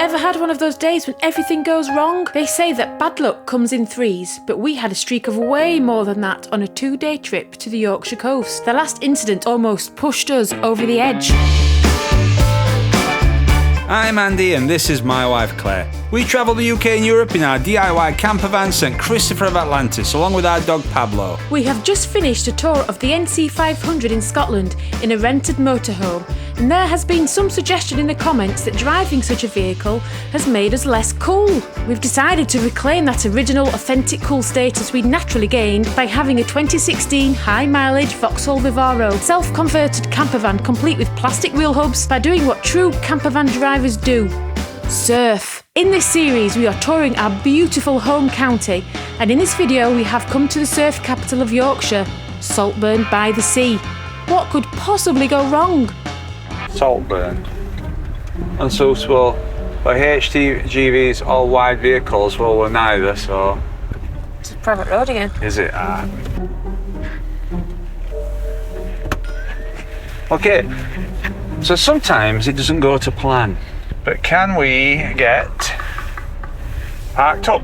Ever had one of those days when everything goes wrong? They say that bad luck comes in threes, but we had a streak of way more than that on a 2-day trip to the Yorkshire coast. The last incident almost pushed us over the edge. I'm Andy and this is my wife Claire. We travel the UK and Europe in our DIY camper van St Christopher of Atlantis along with our dog Pablo. We have just finished a tour of the NC 500 in Scotland in a rented motorhome, and there has been some suggestion in the comments that driving such a vehicle has made us less cool. We've decided to reclaim that original authentic cool status we naturally gained by having a 2016 high-mileage Vauxhall Vivaro self-converted camper van complete with plastic wheel hubs by doing what true camper van drivers do: surf. In this series we are touring our beautiful home county, and in this video we have come to the surf capital of Yorkshire, Saltburn-by-the-sea. What could possibly go wrong? Saltburn. Unsuitable for HGVs or wide vehicles. Well, we're neither, so... It's a private road again. Is it? Okay, so sometimes it doesn't go to plan. But can we get parked up?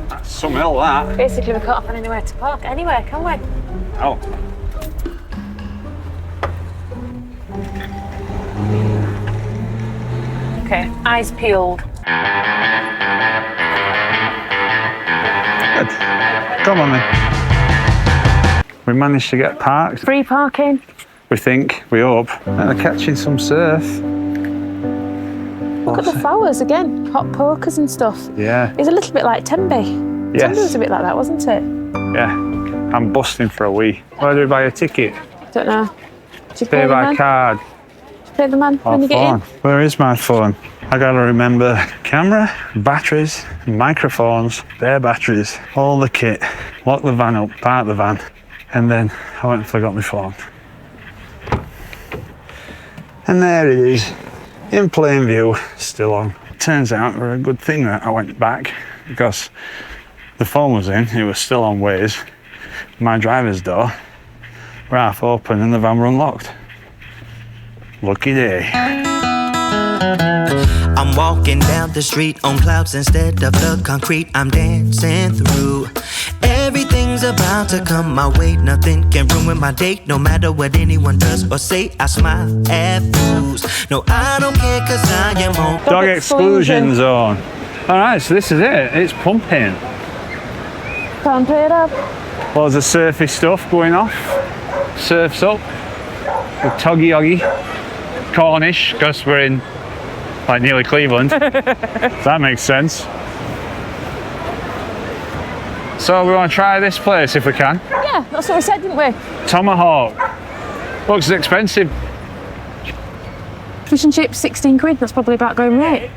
That's some hill, that. Basically, we can't find anywhere to park anywhere, can we? Oh. Okay, eyes peeled. Good. Come on then. We managed to get parked. Free parking. We think, we hope. And they're catching some surf. Look at the flowers again, hot pokers and stuff. Yeah. It's a little bit like Tenby. Yes. Tenby was a bit like that, wasn't it? Yeah. I'm busting for a wee. Where do we buy a ticket? Don't know. Did you Pay by card. Did you pay the man when you get in? Where is my phone? I gotta remember camera, batteries, microphones, bare batteries, all the kit. Lock the van up, park the van, and then I went and forgot my phone. And there it is, in plain view, still on. Turns out it was a good thing that I went back, because the phone was in, it was still on Waze. My driver's door were half open and the van were unlocked. Lucky day. I'm walking down the street on clouds instead of the concrete I'm dancing through. Everything's about to come my way, nothing can ruin my day. No matter what anyone does or say, I smile at fools. No, I don't care cause I am home. Dog exclusion zone. Alright, so this is it, it's pumping. Pump it up. Loads of surfy stuff going off. Surf's up. With Toggy Oggy. Cornish, because we're in like nearly Cleveland. That makes sense. So we want to try this place if we can. Yeah, that's what we said, didn't we? Tomahawk. Looks expensive. Fish and chips, 16 quid. That's probably about going rate.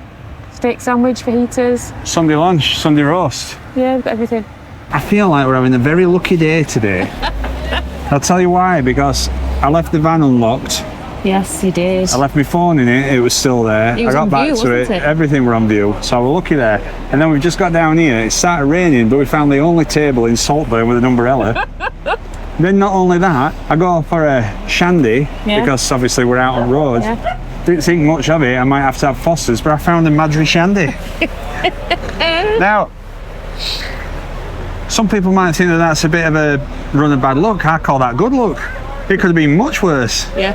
Steak sandwich, fajitas. Sunday lunch, Sunday roast. Yeah, we've got everything. I feel like we're having a very lucky day today. I'll tell you why, because I left the van unlocked. Yes, you did. I left my phone in it, it was still there. It was I got on back view, to it, wasn't it? Everything were on view, so we're lucky there. And then we've just got down here, it started raining, but we found the only table in Saltburn with an umbrella. Then not only that, I go for a shandy, because obviously we're out on road. Yeah. Didn't think much of it, I might have to have Foster's, but I found a Madry shandy. Now, some people might think that that's a bit of a run of bad luck. I call that good luck. It could have been much worse. Yeah.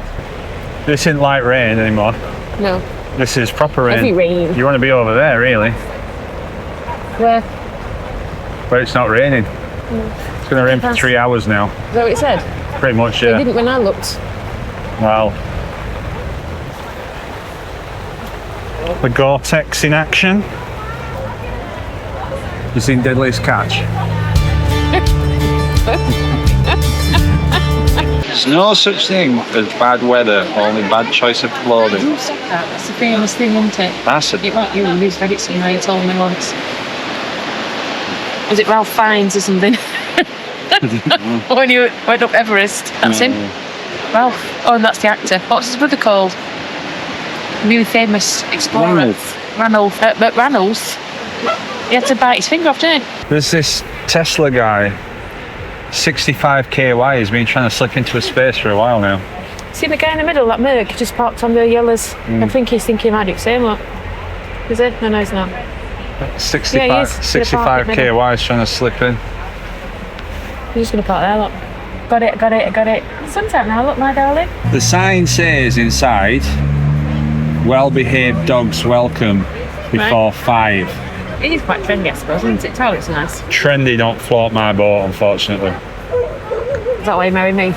This isn't light rain anymore. No. This is proper rain. Heavy rain. You want to be over there, really, Where? where it's not raining. It's going to rain for 3 hours now. Is that what it said? Pretty much, It yeah. didn't when I looked. Well, the Gore-Tex in action. You seen Deadliest Catch? There's no such thing as bad weather, only bad choice of clothing. Who said that? That's a famous thing, isn't it? That's a... It won't you, Lou's read it somewhere, you told me once. Was it Ralph Fiennes or something? When you went up Everest, that's him. Ralph. Oh, and that's the actor. What's his brother called? Really famous explorer. Ranulph. But Ranulph, he had to bite his finger off, didn't he? There's this Tesla guy, 65KY, he's been trying to slip into a space for a while now. See the guy in the middle, that Merc, just parked on the yellows. I think he's thinking he might do the same, look. Is it? No, he's not. 65, Yeah, he is. 65k wise trying to slip in. He's just going to park there, look. Got it. Sun's out now, look, my darling. The sign says inside, well-behaved dogs welcome before 5. It is quite trendy, I suppose, isn't it? Toilet's nice. Trendy don't float my boat, unfortunately. Is that why you married me?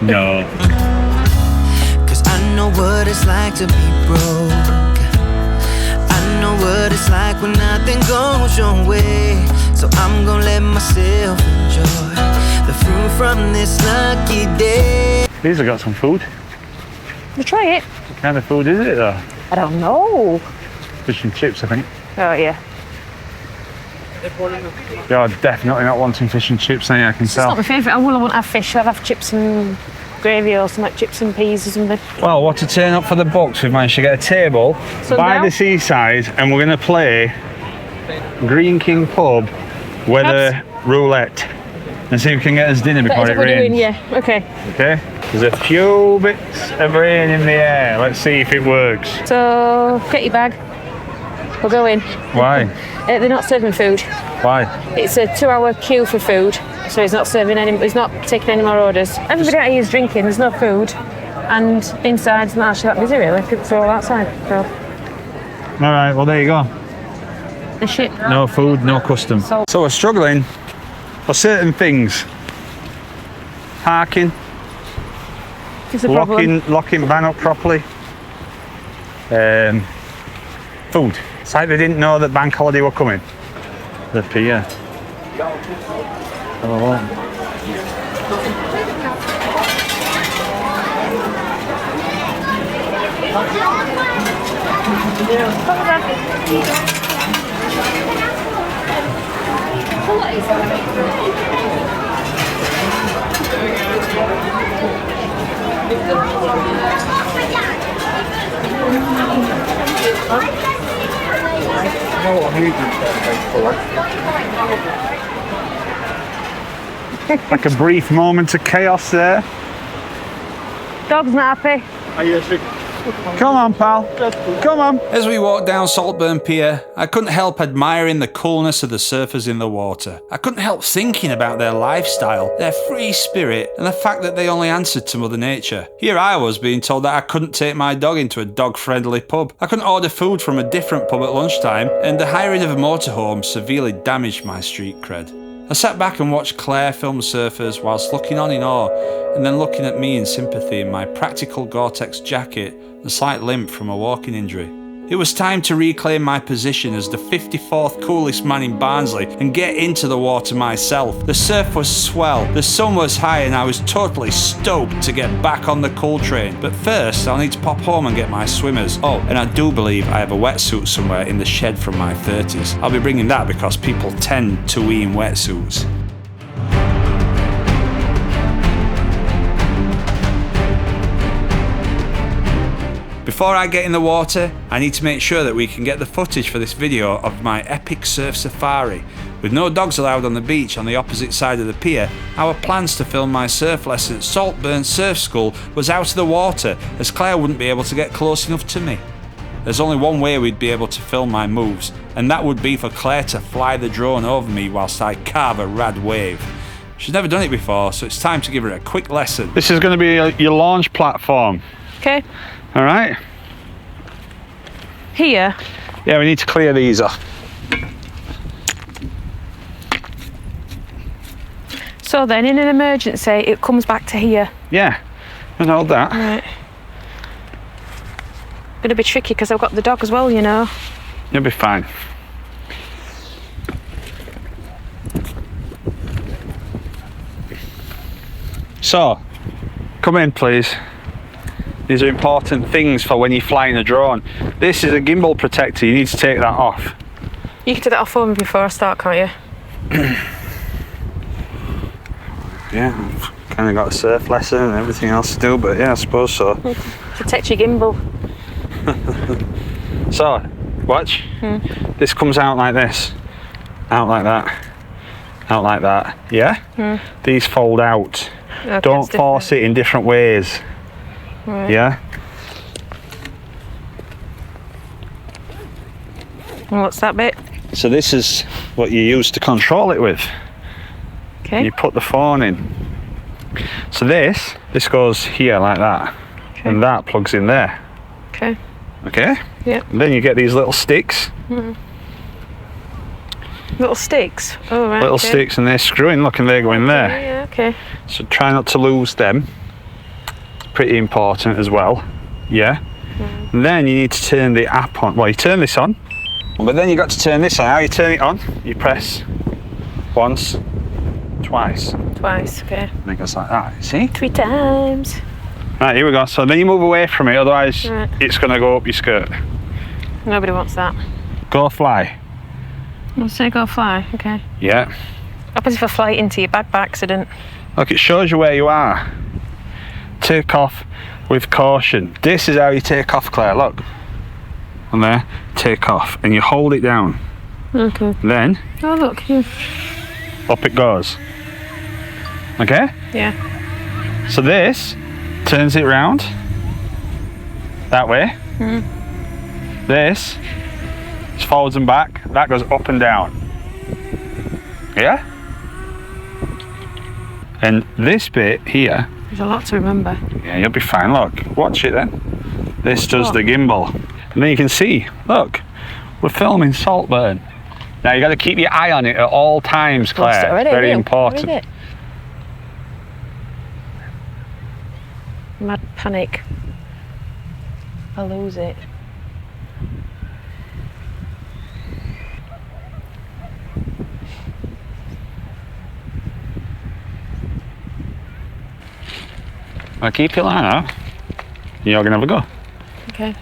No. Cause I know what it's like to be broke. I know what it's like when nothing goes your way. So I'm gonna let myself enjoy the fruit from this lucky day. These have got some food. We'll try it. What kind of food is it though? I don't know. Fish and chips, I think. Oh, yeah. You're definitely not wanting fish and chips, are you? I can It's not tell. my favourite. I won't have fish. I'll have chips and gravy or something, like chips and peas or something. Well, what to turn up for the Bucks, we've managed to get a table by Sundown. the seaside and we're going to play Green King Pub weather roulette and see if we can get us dinner before That it is what we're doing, rains. yeah. Okay. Okay? There's a few bits of rain in the air. Let's see if it works. So, get your bag. We'll go in. Why? They're not serving food. Why? It's a 2-hour queue for food, so he's not serving any. He's not taking any more orders. Everybody out here is drinking. There's no food, and inside's not actually that busy really. It's all outside. So All right, well, there you go. the shit. No food, no custom. So- So we're struggling for certain things. Parking, It's a problem. locking van up properly. Food. It's like they didn't know that bank holiday were coming. The pier. Oh. Like a brief moment of chaos there. Dog's not happy. Come on, pal. Come on. As we walked down Saltburn Pier, I couldn't help admiring the coolness of the surfers in the water. I couldn't help thinking about their lifestyle, their free spirit, and the fact that they only answered to Mother Nature. Here I was being told that I couldn't take my dog into a dog-friendly pub. I couldn't order food from a different pub at lunchtime, and the hiring of a motorhome severely damaged my street cred. I sat back and watched Claire film surfers whilst looking on in awe, and then looking at me in sympathy in my practical Gore-Tex jacket and slight limp from a walking injury. It was time to reclaim my position as the 54th coolest man in Barnsley and get into the water myself. The surf was swell, the sun was high, and I was totally stoked to get back on the cool train. But first, I'll need to pop home and get my swimmers. Oh, and I do believe I have a wetsuit somewhere in the shed from my 30s. I'll be bringing that because people tend to wee in wetsuits. Before I get in the water, I need to make sure that we can get the footage for this video of my epic surf safari. With no dogs allowed on the beach on the opposite side of the pier, our plans to film my surf lesson at Saltburn Surf School was out of the water, as Claire wouldn't be able to get close enough to me. There's only one way we'd be able to film my moves, and that would be for Claire to fly the drone over me whilst I carve a rad wave. She's never done it before, so it's time to give her a quick lesson. This is going to be your launch platform. Okay. All right? Here. Yeah, we need to clear these off. So then, in an emergency, it comes back to here. Yeah, I know that. Right. Gonna be tricky because I've got the dog as well, you know. You'll be fine. So, come in, please. These are important things for when you're flying a drone. This is a gimbal protector. You need to take that off. You can take that off for me before I start, can't you? Yeah, I've kind of got a surf lesson and everything else to do, but yeah, I suppose so. Protect your gimbal. So, watch. This comes out like this. Out like that. Out like that. Yeah? These fold out. Okay, Don't it's force it in different ways. Right. Yeah? And what's that bit? So this is what you use to control it with. Okay. You put the phone in. So this goes here like that. Okay. And that plugs in there. Okay. Okay? Yep. And then you get these little sticks. Little sticks? Oh, right. Little okay. sticks, and they're screwing, look, and they go in there. Yeah, okay. So try not to lose them. Pretty important as well. Yeah? And then you need to turn the app on. Well, you turn this on, but then you got to turn this on. How you turn it on? You press once, twice. Twice, okay. And it goes like that, see? 3 times. Right, here we go. So then you move away from it, otherwise Right. it's going to go up your skirt. Nobody wants that. Go fly. Let's say go fly, okay. Yeah. Happens if I fly into your bag by accident. Look, it shows you where you are. Take off with caution. This is how you take off, Claire, look. And there, take off. And you hold it down. Okay. Then, Oh, look. Yeah. up it goes. Okay? Yeah. So this turns it round. That way. This is forwards and back. That goes up and down. Yeah? And this bit here, There's a lot to remember. yeah, you'll be fine. Look, watch it then. This does the gimbal. And then you can see, look, we're filming Saltburn. Now you got to keep your eye on it at all times, Lost it Claire. already, Very have you? important. Where is it? Mad panic. I'll lose it. Now keep your line out. You're going to have a go. Okay.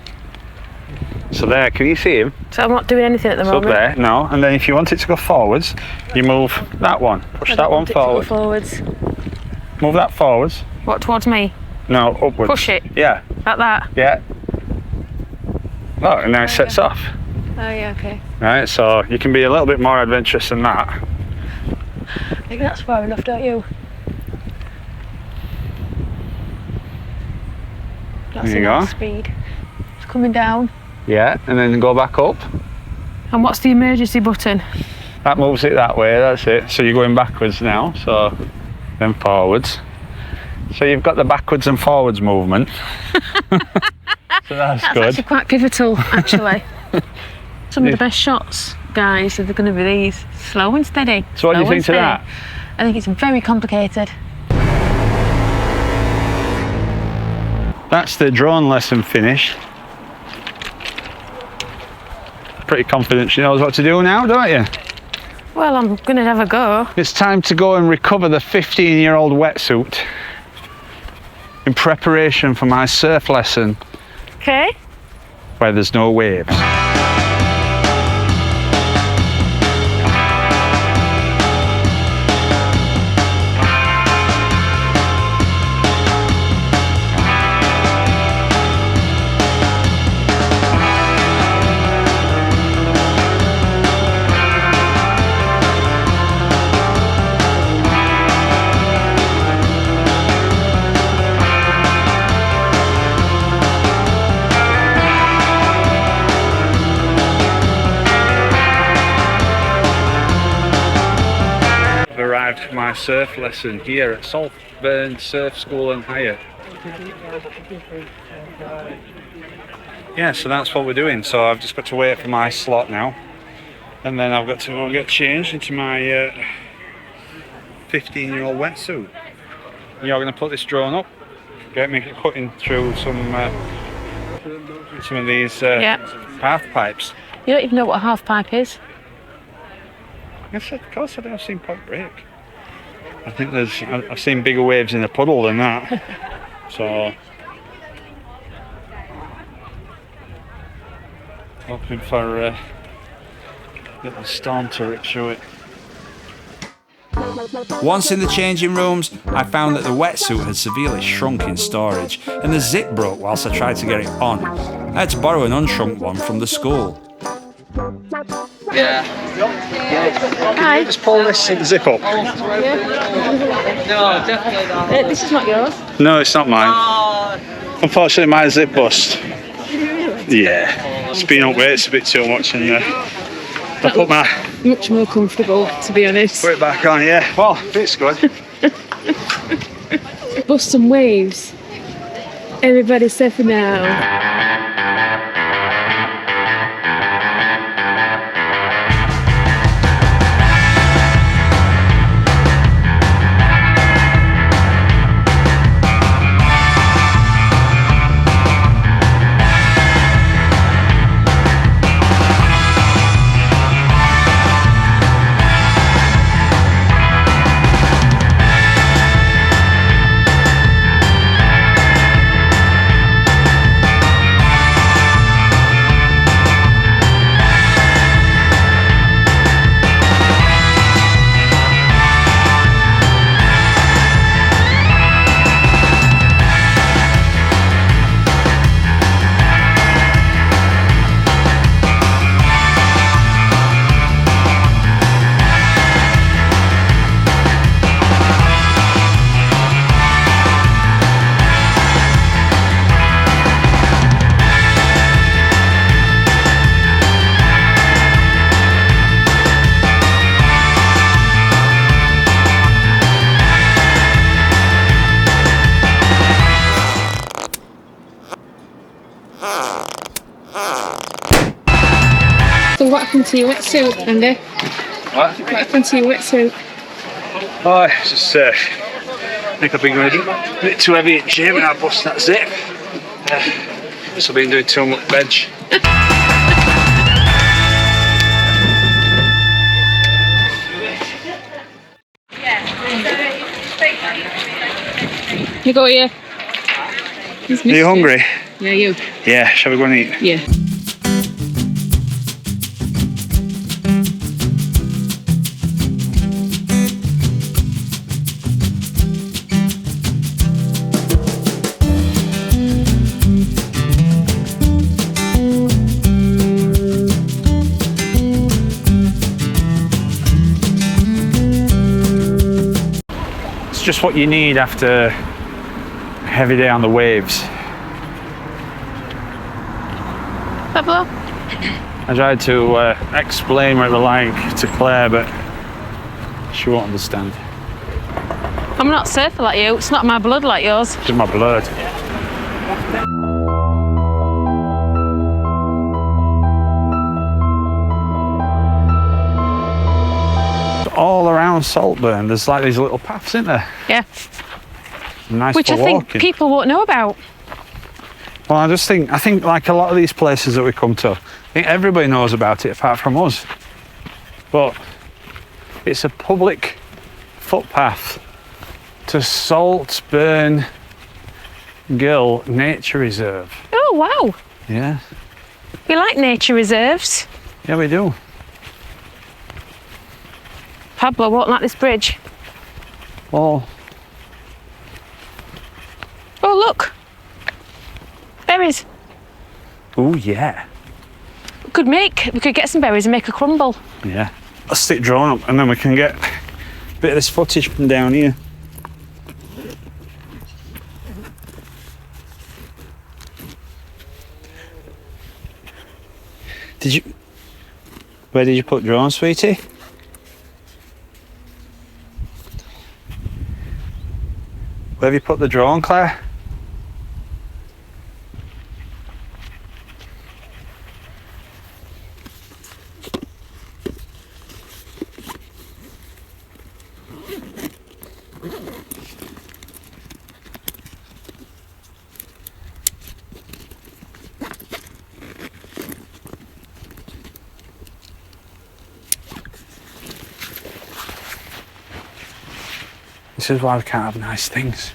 So there, can you see him? So I'm not doing anything at the It's up moment. there, no. And then if you want it to go forwards, you move that one. Push I that don't one want it to go forward. forwards. Move that forwards. What, towards me? No, upwards. Push it. Yeah, Like that? yeah. Look, and now it sets off. Oh, yeah, okay. Right, so you can be a little bit more adventurous than that. I think that's far enough, don't you? That's There you enough go. speed. It's coming down. Yeah, and then go back up. And what's the emergency button? That moves it that way, that's it. So you're going backwards now, so then forwards. So you've got the backwards and forwards movement. So that's That's good. actually quite pivotal, actually. Some of the best shots, guys, are going to be these. Slow and steady. So what do you Slow think and to steady. that? I think it's very complicated. That's the drone lesson finished. Pretty confident she knows what to do now, don't you? Well, I'm going to have a go. It's time to go and recover the 15-year-old wetsuit in preparation for my surf lesson Okay. where there's no waves. Arrived for my surf lesson here at Saltburn Surf School and Hire. Yeah, so that's what we're doing. So I've just got to wait for my slot now, and then I've got to go and get changed into my 15-year-old wetsuit. You're going to put this drone up, get me cutting through some of these path pipes. You don't even know what a half pipe is. Yes, of course I do. I've seen Point Break. I think I've seen bigger waves in a puddle than that. So, hoping for a little storm to rip through it. Once in the changing rooms, I found that the wetsuit had severely shrunk in storage, and the zip broke whilst I tried to get it on. I had to borrow an unshrunk one from the school. Hi. Just pull this zip up. No, definitely not. This is not yours. No, it's not mine. Unfortunately, my zip bust. Yeah. spin up weights a bit too much, and I put my Much more comfortable, to be honest. put it back on. Yeah, well, it's good. Bust some waves. Everybody surfing now. So what happened to your wetsuit, Andy? What? What happened to your wetsuit? Oh, it's just I think I've been going a bit too heavy at gym, and I bust that zip. So I've been doing too much bench. You got here. Are you hungry? Yeah, you. Yeah, shall we go and eat? Yeah. It's just what you need after a heavy day on the waves. Pablo? I tried to explain what it was like to Claire, but she won't understand. I'm not surfer like you. It's not my blood like yours. It's in my blood. All around Saltburn, there's like these little paths, isn't there? Yeah. Nice Which for I think walking. people won't know about. Well, I think like a lot of these places that we come to, I think everybody knows about it apart from us. But it's a public footpath to Saltburn Gill Nature Reserve. Oh, wow. Yeah. We like nature reserves. Yeah, we do. Pablo won't like this bridge. Well, Oh, look. Berries. oh yeah. We could get some berries and make a crumble. Yeah. Let's stick drone up and then we can get a bit of this footage from down here. Where did you put drone, sweetie? Where have you put the drone, Claire? This is why we can't have nice things.